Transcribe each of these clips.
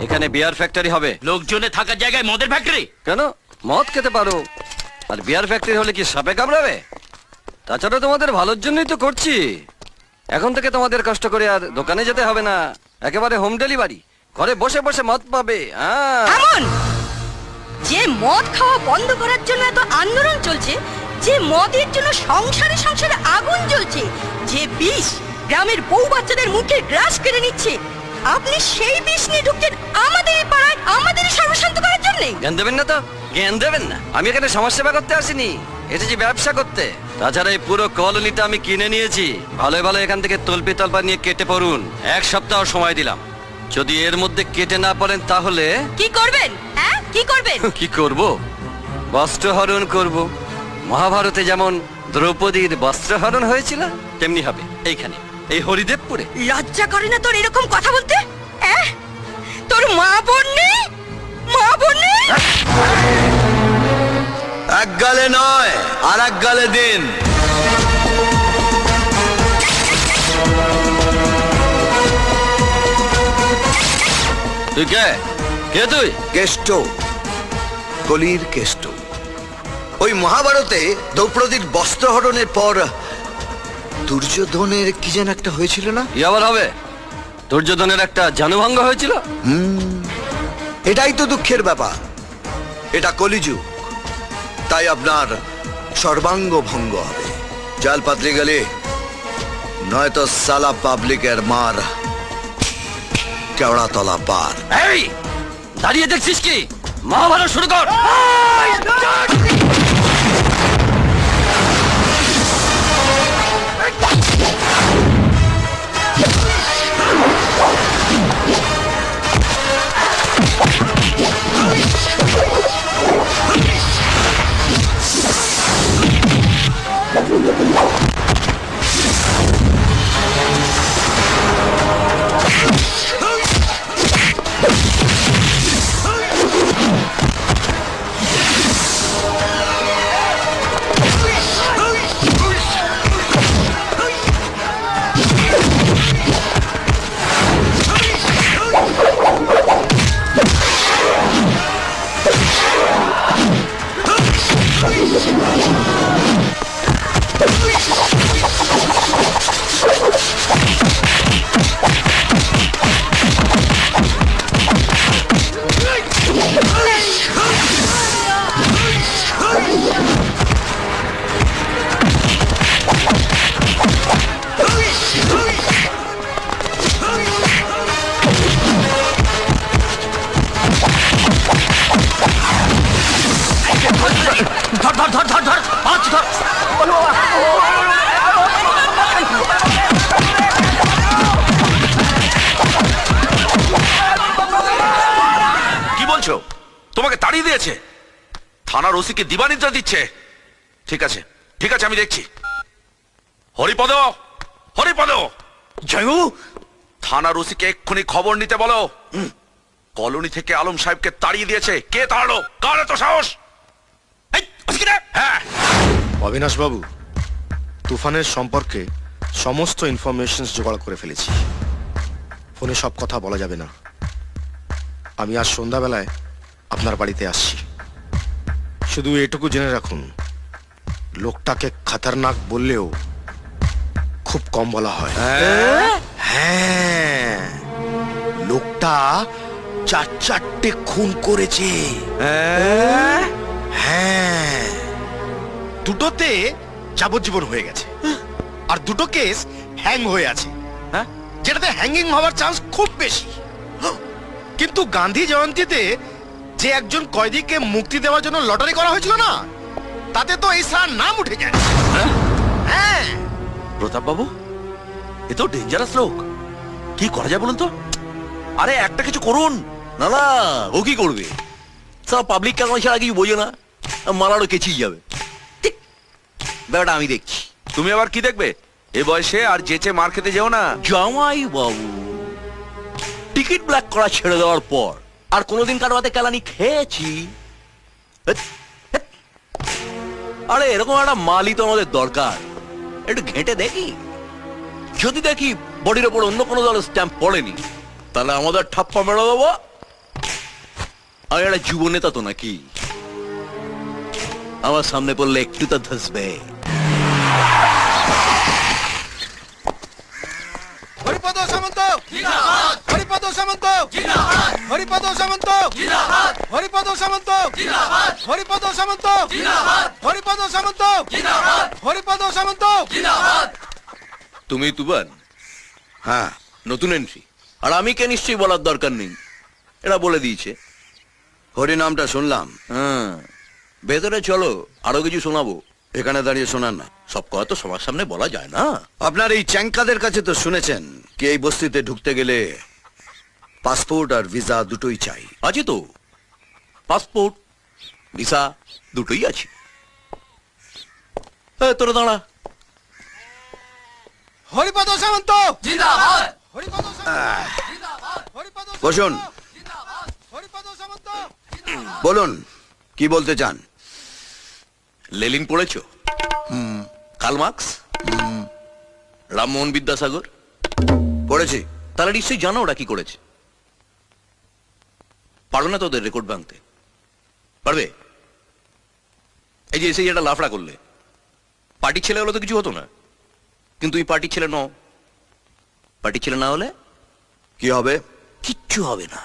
এখানে বিয়ার ফ্যাক্টরি হবে। লোকজনে থাকার জায়গায় মদের ফ্যাক্টরি? কেন, মদ খেতে পারো, আর বিয়ার ফ্যাক্টরি হলে কি সাপে কামড়াবে? তাছাড়া তোমাদের ভালোর জন্যই তো করছি। এখন থেকে তোমাদের কষ্ট করে আর দোকানে যেতে হবে না, একেবারে হোম ডেলিভারি, ঘরে বসে বসে মদ পাবে। এমন যে মদ খাওয়া বন্ধ করার জন্য এত আন্দোলন চলছে, যে মদের জন্য সংসারে সংসারে আগুন জ্বলছে, যে বিষ গ্রামের বউ বাচ্চাদের মুখে গ্রাস কেড়ে নিচ্ছে, আপনি সেই বিষ নিয়ে ঢুকছেন আমাদের এই পাড়ায়, আমাদের সর্বশান্ত করার জন্য। জ্ঞান দেবেন না তো, জ্ঞান দেবেন না। আমি এখানে সমাজসেবা করতে আসিনি, এসেছি ব্যবসা করতে। তাছাড়া এই পুরো কলোনিটা আমি কিনে নিয়েছি। ভালো ভালো এখান থেকে তলপি তলপা নিয়ে কেটে পড়ুন। 1 সপ্তাহ সময় দিলাম, যদি এর মধ্যে কেটে না পারেন তাহলে কি করবেন? হ্যাঁ, কি করবেন? কি করব? বস্ত্রহরণ করব। মহাভারতে যেমন দ্রৌপদীর বস্ত্রহরণ হয়েছিল, তেমনি হবে এইখানে, এই হরিদেবপুরে। লজ্জা করে না তোর এরকম কথা বলতে? তোর মা বোন নেই? মা বোন নেই? এক গালে নয়, আর এক গালে দিন। তুই কে? কে তুই? কেষ্ট, কলির কেষ্ট। ওই মহাভারতে দ্রৌপদীর বস্ত্রহরণের পর দুর্যোধনের কি যেন একটা হয়েছিল না? কি আবার হবে? দুর্যোধনের একটা জানুভঙ্গ হয়েছিল। এটাই তো দুঃখের ব্যাপার। এটা কলিযুগ, তাই আপনার সর্বাঙ্গ ভঙ্গ হবে। চাল পাত্রে গেলে নয়তো সালা পাবলিকের মার কেওড়া তলা পার। এই দাঁড়িয়ে দেখছিস কি? মহাভারত শুরু কর। কি বলছো? তোমাকে তাড়িয়ে দিয়েছে? থানার ওসিকে দিবানিদ্রা দিচ্ছে? ঠিক আছে ঠিক আছে, আমি দেখছি। হরিপদ, হরিপদ, জয়বাবু, থানার ওসিকে এক্ষুনি খবর নিতে বলো। কলোনি থেকে আলম সাহেবকে তাড়িয়ে দিয়েছে। কে তাড়ালো? কার এত সাহস? হ্যাঁ, অবিনাশ বাবু, তুফানের সম্পর্কে সমস্ত ইনফরমেশন জোগাড় করে ফেলেছি। ফোনে সব কথা বলা যাবে না। আমি আজ সন্ধ্যাবেলায় আপনার বাড়িতে আসছি। শুধু এটুকু জেনে রাখুন, লোকটাকে খতরনাক বললেও খুব কম বলা হয়। হ্যাঁ, লোকটা 4-4টে খুন করেছে। হ্যাঁ, দুটোতে যাবজ্জীবন হয়ে গেছে, আর দুটো কেস হ্যাং হয়ে আছে, যেটাতে হ্যাঙ্গিং হওয়ার চান্স খুব বেশি। কিন্তু গান্ধী জয়ন্তীতে যে একজন কয়েদিকে মুক্তি দেওয়ার জন্য লটারি করা হয়েছিল না, তাতে তো এই স্যার নাম উঠে যায়। হ্যাঁ, প্রতাপ বাবু, এ তো ডেঞ্জারাস লোক। কি করা যায় বলুন তো? আরে একটা কিছু করুন। না না, ও কি করবে? সব পাবলিক কারণ ছাড়া কিছু বোঝে না, মারারও কেচিয়ে যাবে। ব্যাপারটা আমি দেখছি। তুমি আবার কি দেখবে? এ বয়সে আর যেচে মার খেতে যেও না। জামাই বাবু, টিকিট ব্ল্যাক করা ছেড়ে দেওয়ার পর আর কোনোদিন কারো হাতে কেলানি খেয়েছি? আরে এরকম একটা মালই তো আমাদের দরকার। একটু ঘেঁটে দেখি, যদি দেখি বডির ওপর অন্য কোনো দলের স্ট্যাম্প পড়েনি, তাহলে আমাদের ঠাপ্পা মেরে দেবো, আর একটা যুব নেতা তো নাকি, আমার সামনে পড়লে একটু তো ধসবে। হরিপদ সামন্ত, হরিপদ সামন্ত, হরিপদ সামন্ত, হরিপদ সামন্ত, হরিপদ সামন্ত, হরিপদ সামন্ত, হরিপদ সামন্ত। তুমি তুফান? হ্যাঁ, নতুন এন্ট্রি। আর আমি কে নিশ্চয়ই বলার দরকার নেই, এরা বলে দিয়েছে। হরিনামটা শুনলাম। হ্যাঁ, ভেতরে চলো, আরো কিছু শোনাবো। এখানে দাঁড়িয়ে শোনান না। সব কথা তো সবার সামনে বলা যায় না। আপনার এই চ্যাংকাদের কাছে তো শুনেছেন কি এই বস্তিতে ঢুকতে গেলে পাসপোর্ট আর ভিসা দুটোই চাই। আছে তো, পাসপোর্ট ভিসা দুটোই আছে। তোরা দাঁড়া। হরিপদ সামন্ত, হরিপদ বসুন, হরিপদ সামন্ত। বলুন কি বলতে চান। লেলিন পড়েছো? কার্ল মার্কস, রামমোহন বিদ্যাসাগর পড়েছি। তারা নিশ্চয়ই জানো ওরা কি করেছে। পারো না তোদের রেকর্ড ভাঙতে? পারবে? এই যে এসে যেটা লাফড়া করলে, পার্টির ছেলে হলে তো কিছু হতো না, কিন্তু তুমি পার্টির ছেলে নও। পার্টির ছেলে না হলে কি হবে? কিচ্ছু হবে না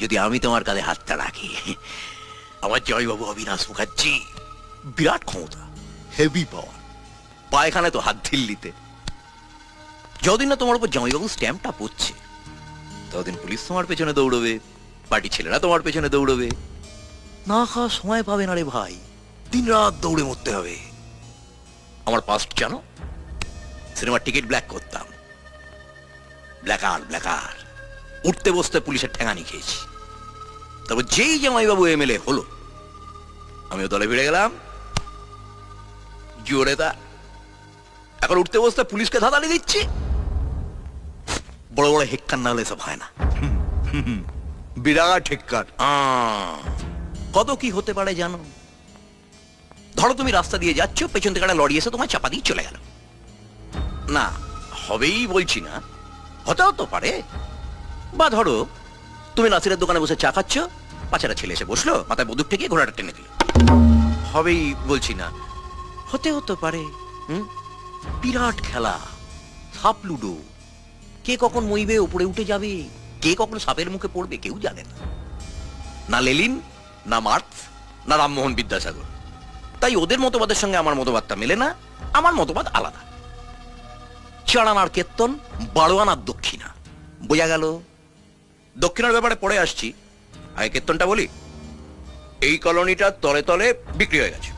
যদি আমি তোমার কাঁধে হাতটা রাখি। আমার জয়বাবু অবিনাশ মুখার্জি, বিরাট ক্ষমতা, হেভি পাওয়ার, পায়খানায় তো হাত ঢিল্লিতে। যতদিন না তোমার উপর জামাইবাবু স্ট্যাম্পটা পড়ছে, ততদিন পুলিশ তোমার পেছনে দৌড়বে, পার্টি ছেলেরা তোমার পেছনে দৌড়বে। না খাওয়া সময় পাবে না রে ভাই, দিন রাত দৌড়ে মরতে হবে। আমার পাস্ট জানো? সিনেমার টিকিট ব্ল্যাক করতাম, ব্ল্যাকার উঠতে বসতে পুলিশের ঠেঙানি খেয়েছি। তবে যেই জামাইবাবু এমএলএ হলো, আমিও দলে ভিড়ে গেলাম জোরে। তা এখন উঠতে বসতে পুলিশকে ধাঁধানি দিচ্ছি। বড় বড় হেক্কার না হলে সব হয় না। বিরাট হেক্কার। কত কি হতে পারে জানো? ধরো তুমি রাস্তা দিয়ে যাচ্ছ, পেছন থেকে একটা লরি এসে তোমার চাপা দিয়ে চলে গেল। না, হবেই বলছি না, হতেও তো পারে। বা ধরো তুমি নাসিরের দোকানে বসে চা খাচ্ছ, পাঁচারা ছেলে এসে বসলো, মাথায় বন্দুক থেকে ঘোড়াটা টেনে দিল। হবেই বলছি না, হতেও তো পারে। বিরাট খেলা, সাপ লুডো। কে কখন মইবে, উপরে উঠে যাবে, কে কখন সাপের মুখে পড়বে কেউ জানে না। না লেলিন, না মার্কস, না রামমোহন বিদ্যাসাগর। তাই ওদের মতবাদের সঙ্গে আমার মতবাদটা মেলে না। আমার মতবাদ আলাদা। চাড়ানার কেত্তন, বারোয়ানার দক্ষিণা। বোঝা গেল? দক্ষিণার ব্যাপারে পরে আসছি, আগে কেত্তনটা বলি। এই কলোনিটা তলে তলে বিক্রি হয়ে গেছে।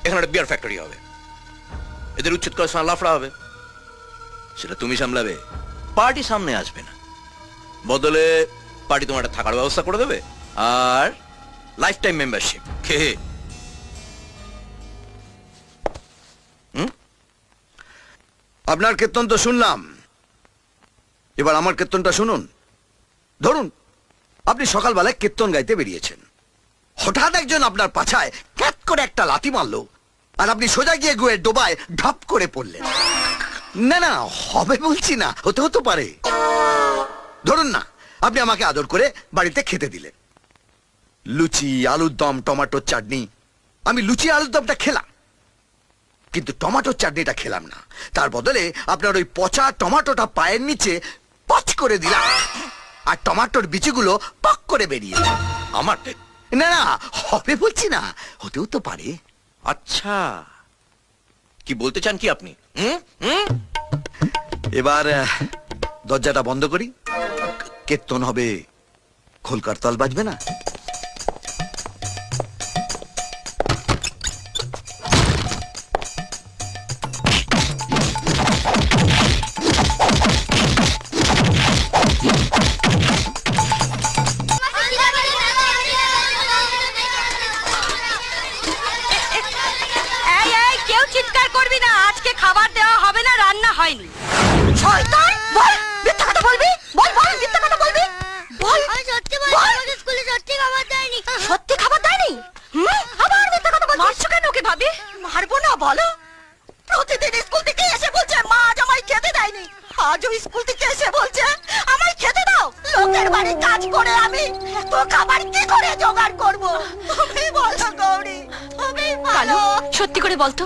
এখানে একটা বিয়ার ফ্যাক্টরি হবে, এদের উচ্ছেদ করে লাফড়া হবে। সেটা তুমি সামলাবে, পার্টি সামনে আসবে না। বদলে পার্টি তোমার একটা থাকার ব্যবস্থা করে দেবে, আর লাইফ টাইম মেম্বারশিপ। খেয়ে আপনার কীর্তন তো শুনলাম, এবার আমার কীর্তনটা শুনুন। ধরুন আপনি সকালবেলায় কীর্তন গাইতে বেরিয়েছেন, হঠাৎ একজন আপনার পাছায় ক্যাট করে একটা লাথি মারলো, আর আপনি সোজা গিয়ে গুয়ের ডোবায় ঢাপ করে পড়লেন। না না, হবে বলছি না, হতে হতে পারে। ধরুন না আপনি আমাকে আদর করে বাড়িতে খেতে দিলেন, লুচি, আলুর দম, টমেটোর চাটনি। আমি লুচি আলুর দমটা খেলাম, কিন্তু টমেটোর চাটনিটা খেলাম না। তার বদলে আপনার ওই পচা টমেটোটা পায়ের নিচে পচ করে দিলাম, আর টমেটোর বিচিগুলো পক করে বেরিয়ে এলো। আমার না না, হবে বলছি না, হতেও তো পারে। আচ্ছা, কি বলতে চান কি আপনি? এবার দরজাটা বন্ধ করি, কীর্তন হবে, খোলকার তাল বাজবে না। এই এই, কেউ চিৎকার করবি না, আজকে খাবার দেওয়া হবে না, রান্না হয়নি। শয়তান, বল মিথ্যা কথা বলবি, বল বল মিথ্যা কথা বলবি, বল। আমি সত্যি বলছি, আমাকে স্কুলে সত্যি করে আমি তো খাবার কি করে জোগাড় করব তুমি বলো গৌরী তুমি কালু বলো সত্যি করে বলতো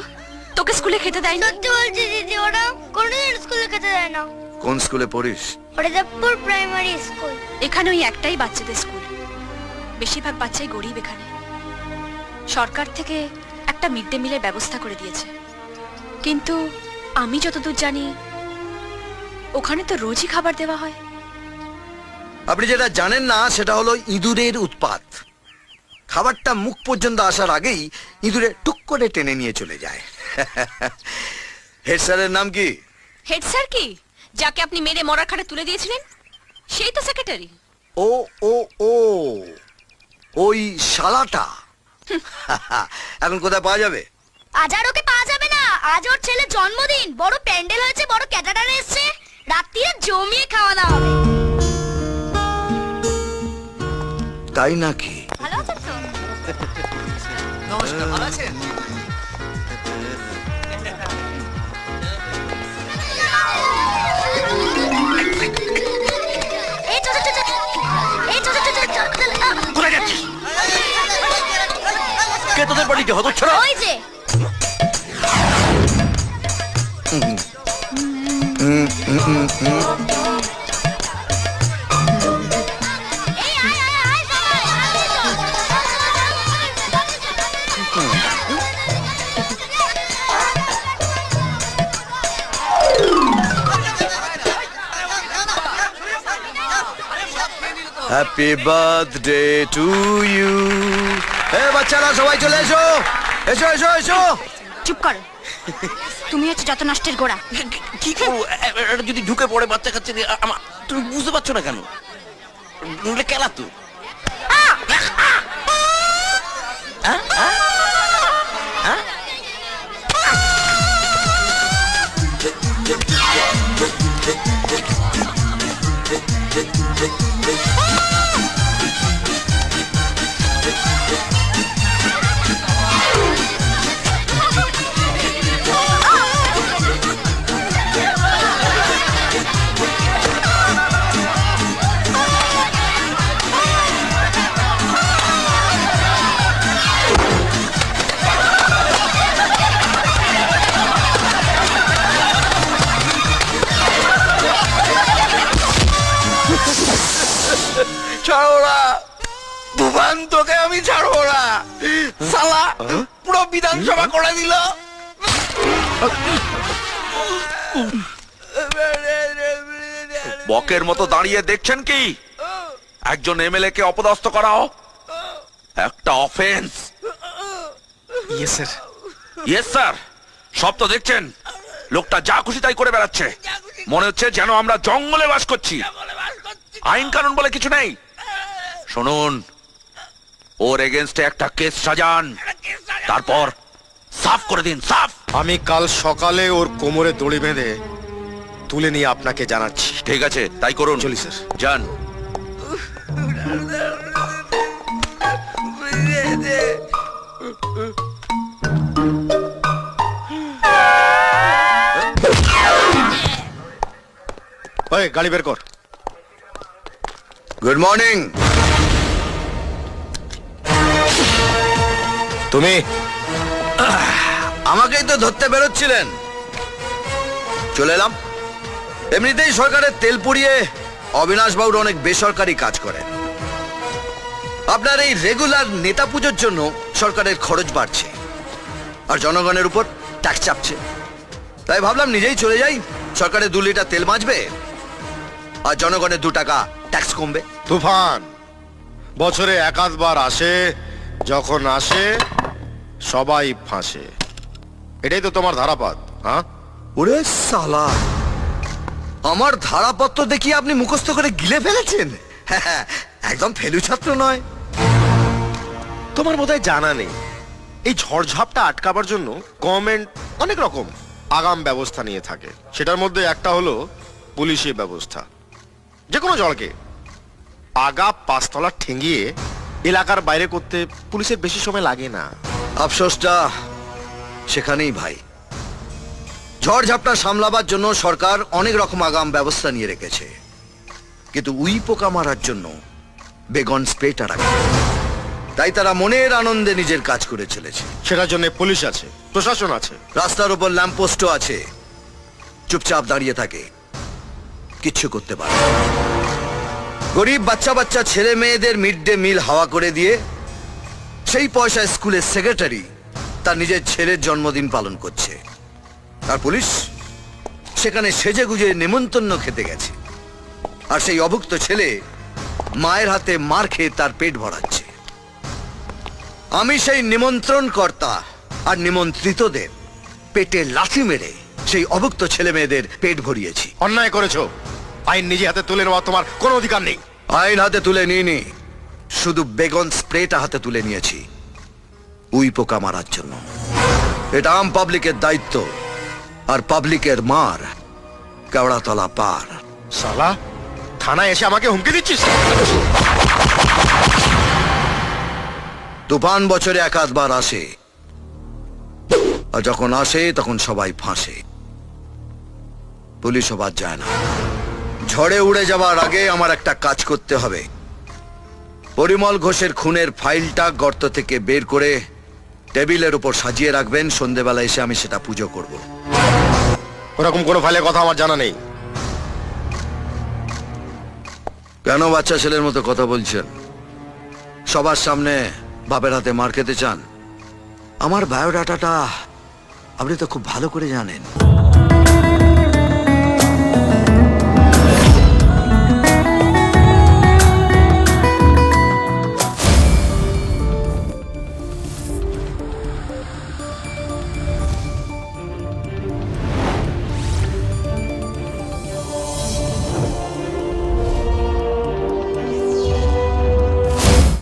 তোকে স্কুলে খেতে দেয়নি? সত্যি বলছি দিদি, ওরা কোনোদিন স্কুলে খেতে দেয় না। কোন স্কুলে পড়িস? Haridevpur primary school. এখানে ওই একটাই বাচ্চাদের স্কুল, বেশিরভাগ বাচ্চাই গরিব। এখানে সরকার থেকে একটা মিড ডে মিলের ব্যবস্থা করে দিয়েছে, কিন্তু আমি যতদূর জানি ওখানে তো রোজই খাবার দেওয়া হয়। আপনি যেটা জানেন না সেটা হলো ইঁদুরের উৎপাত। খাবারটা মুখ পর্যন্ত আসার আগেই ইঁদুরে টুক করে টেনে নিয়ে চলে যায়। হেড স্যারের নাম কি? হেড স্যার কি, যাকে আপনি মেরে মরার খাটে তুলে দিয়েছিলেন সেই তো সেক্রেটারি। ও ও ও ওই শালাটা। এখন কোথায় পাওয়া যাবে? আজ আর ওকে পাওয়া যাবে না, আজ ওর ছেলের জন্মদিন, বড় প্যান্ডেল হয়েছে, বড় ক্যাটারার এসছে, রাত্রিরে জমিয়ে খাওয়া দাওয়া হবে। তাই নাকি? ভালো আছেন তো? নমস্কার, ভালো আছেন? এই চল চল চল, এই চল চল চল চল চল, কোথায় যাচ্ছিস? কে তোদের বাড়িতে হতো ছড়া? ওই যে এই আয় আয় আয় হ্যাপি বার্থডে টু ইউ। এ বাচ্চারা সবাই চলে এসো, এসো এসো এসো। চুপ করো, তুমি হচ্ছে যত নষ্টের গোড়া। কি করবো? এটা যদি ঢুকে পড়ে বাচ্চা কাচ্চা দিয়ে, তুমি বুঝতে পারছো না কেন? নইলে কেলা তো। ছাড়ো না তুফান, তোকে আমি ছাড়বো না। শালা পুরো বিধানসভা করে দিল। বকের মতো দাঁড়িয়ে দেখছেন কি? একজন এমএলএ কে অপদস্থ করাও একটা offence. Yes sir. Yes sir. সব তো দেখছেন, লোকটা যা খুশি তাই করে বেড়াচ্ছে। মনে হচ্ছে যেন আমরা জঙ্গলে বাস করছি, আইন কানুন বলে কিছু নেই। শুনুন, ওর এগেনস্টে একটা কেস সাজান, তারপর সাফ করে দিন, সাফ। আমি কাল সকালে ওর কোমরে দড়ি বেঁধে তুলে নিয়ে আপনাকে জানাচ্ছি। ঠিক আছে, তাই করুন। চলি স্যার। যান। ওই গাড়ি বের কর। Good morning. তুমি আমাকেই তো ধরতে বেরোচ্ছিলেন, চলে এলাম। এমনিতেই সরকারের তেল পুড়িয়ে অবিনাশ বাবুর অনেক বেসরকারি কাজ করেন। আপনার এই রেগুলার নেতা পুজোর জন্য সরকারের খরচ বাড়ছে আর জনগণের উপর ট্যাক্স চাপছে। তাই ভাবলাম নিজেই চলে যাই, সরকারের 2 লিটার তেল বাঁচবে আর জনগণের 2 টাকা ট্যাক্স কমবে। তুফান বছরে একাধবার আসে, যখন আসে সবাই ফাঁসে। এটাই তো তোমার ধারাপাত। হ্যাঁ, ওরে সালা, আমার ধারাপত্র দেখিয়ে আপনি মুখস্থ করে গিলে ফেলেছেন। একদম ফেলু ছাত্র নয়। তোমার বোধহয় জানা নেই, এই ঝড়ঝাপটা আটকাবার জন্য গভর্নমেন্ট অনেক রকম আগাম ব্যবস্থা নিয়ে থাকে। সেটার মধ্যে একটা হলো পুলিশি ব্যবস্থা। যে কোনো জলকে আগা 5 তলা ঠেঙ্গিয়ে এলাকার বাইরে করতে পুলিশের বেশি সময় লাগে না। আফসোসটা সেখানেই ভাই। ঝড়ঝাপটা সামলাবার জন্য সরকার অনেক রকম আগাম ব্যবস্থা নিয়ে রেখেছে, কিন্তু উই পোকা মারার জন্য বেগন স্প্রেটা রাখে। তাই তারা মনের আনন্দে নিজের কাজ করে চলেছে। সেটার জন্য পুলিশ আছে, প্রশাসন আছে। রাস্তার উপর ল্যাম্পপোস্টও আছে, চুপচাপ দাঁড়িয়ে থাকে, কিচ্ছু করতে পারে না। গরিব বাচ্চা বাচ্চা ছেলে মেয়েদের মিড ডে মিল হাওয়া করে দিয়ে সেই পয়সায় স্কুলের সেক্রেটারি তার নিজের ছেলের জন্মদিন পালন করছে। আর পুলিশ সেখানে সেজে গুজে নেমন্তন্ন খেতে গেছে, আর সেই অভুক্ত ছেলে মায়ের হাতে মার খেয়ে তার পেট ভরাচ্ছে। আমি সেই নিমন্ত্রণ কর্তা আর নিমন্ত্রিতদের পেটে লাথি মেরে সেই অভুক্ত ছেলে মেয়েদের পেট ভরিয়েছি। অন্যায় করেছো, আইন নিজে হাতে তুলে নেওয়া তোমার কোনো অধিকার নেই। আইন হাতে তুলে নিইনি, শুধু বেগন স্প্রেটা হাতে তুলে নিয়েছি উই পোকা মারার জন্য। এটা আম পাবলিকের দায়িত্ব, আর পাবলিকের মার কেওড়াতলা পার। শালা, থানায় এসে আমাকে হুমকি দিচ্ছিস? তুফান বছরে এক আধবার আসে, আর যখন আসে তখন সবাই ফাঁসে। পুলিশও বাদ যায় না। ঝড়ে উড়ে যাবার আগে আমার একটা কাজ করতে হবে। পরিমল ঘোষের খুনের ফাইলটা গর্ত থেকে বের করে টেবিলের উপর সাজিয়ে রাখবেন। সন্ধেবেলা এসে আমি সেটা পুজো করব। ওরকম কোনো ফাইলের কথা আমার জানা নেই। কেন বাচ্চা ছেলের মতো কথা বলছেন? সবার সামনে বাপের হাতে মার খেতে চান? আমার বায়োডাটাটা আপনি তো খুব ভালো করে জানেন।